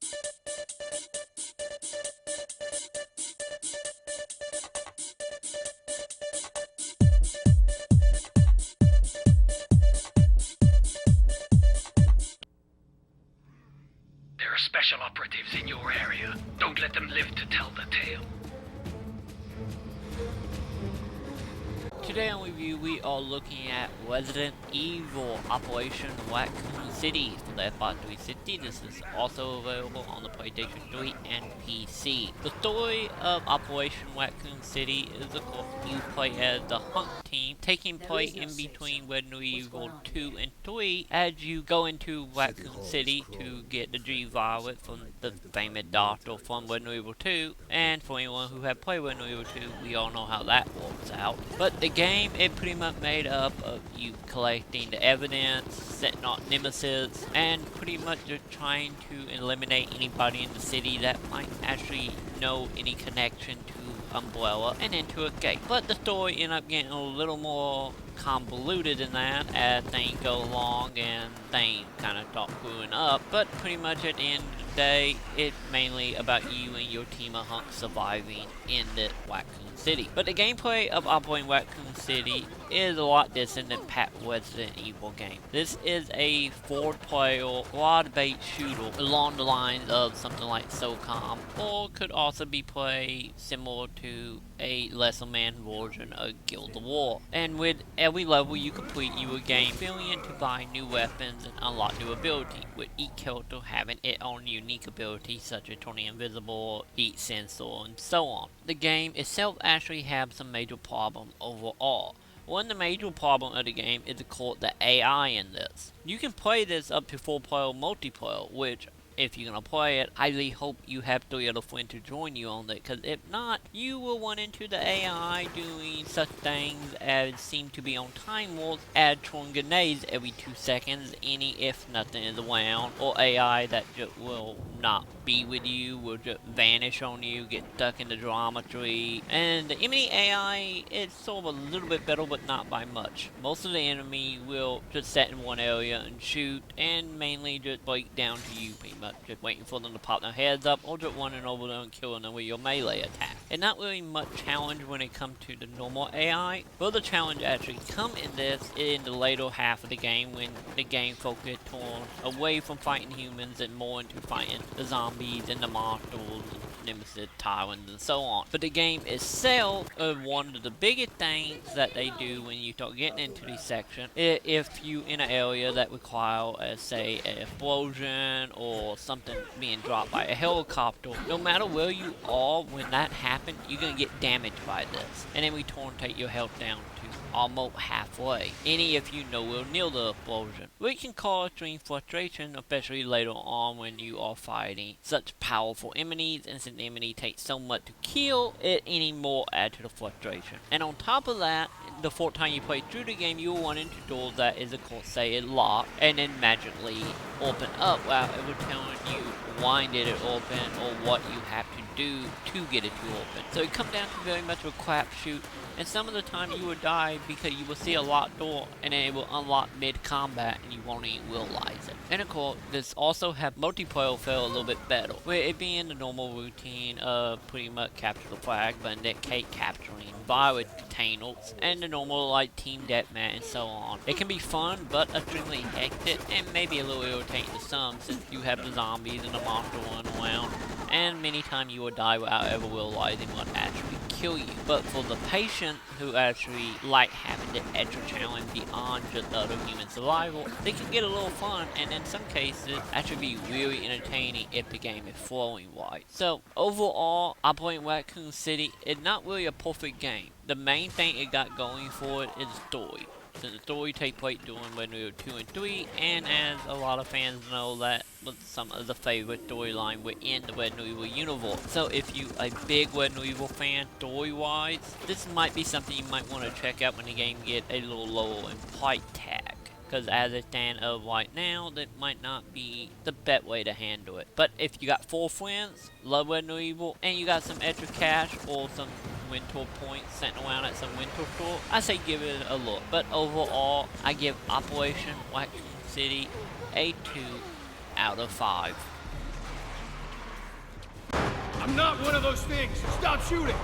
There are special operatives in your area. Don't let them live to tell the tale. Today on review, we are looking at Resident Evil Operation Raccoon City for the Xbox 360. This is also available on the PlayStation 3 and PC. The story of Operation Raccoon City is, of course, you play as the Hunt team, taking place in between Resident Evil 2 and 3 as you go into Raccoon City to get the G-Virus from the famous doctor from Resident Evil 2. And for anyone who have played Resident Evil 2, we all know how that works out. But the game is pretty much made up of you collecting the evidence, setting out nemesis, and pretty much just trying to eliminate anybody in the city that might actually know any connection to Umbrella and into a gate. But the story ended up getting a little more convoluted than that as things go along and things kind of start screwing up. But pretty much at the end of the day, it's mainly about you and your team of hunks surviving in the Raccoon City. But the gameplay of Operating Raccoon City is a lot different than past Resident Evil game. This is a 4-player squad-based shooter along the lines of something like SOCOM, or could also be played similar to a lesser man version of Guild of War. And with every level you complete, you will gain billion to buy new weapons and unlock new ability, with each character having its own unique ability such as turning invisible, heat sensor, and so on. The game itself actually has some major problems overall. One of the major problems of the game is, of course, the AI in this. You can play this up to 4-player multiplayer, which, if you're going to play it, I really hope you have 3 other friends to join you on it, because if not, you will run into the AI doing such things as seem to be on time wars, add throwing grenades every 2 seconds, any if nothing is around, or AI that just will not be with you, will just vanish on you, get stuck in the drama tree. And the enemy AI is sort of a little bit better, but not by much. Most of the enemy will just sit in one area and shoot, and mainly just break down to you pretty much, just waiting for them to pop their heads up, or just running over them and killing them with your melee attack. And not really much challenge when it comes to the normal AI, but the challenge actually come in this in the later half of the game, when the game focused on away from fighting humans and more into fighting the zombies and the monsters, nemesis, tyrants, and so on. But the game itself, one of the biggest things that they do when you start getting into this section, if you in an area that require, say, an explosion or something being dropped by a helicopter, no matter where you are when that happens, you're gonna get damaged by this, and then return take your health down to almost halfway, any if you nowhere near the explosion, which can cause extreme frustration, especially later on when you are fighting such powerful enemies, and since the enemy takes so much to kill, it any more add to the frustration. And on top of that, the fourth time you play through the game, you will run into doors that is, of course, say it locked, and then magically open up while it will telling you why did it open or what you have to do to get it to open. So it comes down to very much a crapshoot, and some of the time you will die because you will see a locked door and then it will unlock mid-combat and you won't even realize it. And of course, this also have multiplayer feel a little bit better, where it being the normal routine of pretty much capture the flag, but in that case capturing virus containers, and the normal like team deathmatch and so on. It can be fun, but extremely hectic and maybe a little irritating to some, since you have the zombies and the monster running around, and many times you will die without ever realizing what actually kill you. But for the patient who actually like having the extra challenge beyond just other human survival, they can get a little fun, and in some cases actually be really entertaining if the game is flowing right. So overall, Operating Raccoon City is not really a perfect game. The main thing it got going for it is story. Since the story takes place during Resident Evil 2 and 3, and as a lot of fans know, that was some of the favorite storyline within the Resident Evil universe. So if you a big Resident Evil fan story-wise, this might be something you might want to check out when the game get a little lower in price tag. Because as it stands right now, that might not be the best way to handle it. But if you got 4 friends, love Resident Evil, and you got some extra cash or some winter points sitting around at some winter store, I say give it a look. But overall, I give Operation Raccoon City a 2 out of 5. I'm not one of those things. Stop shooting.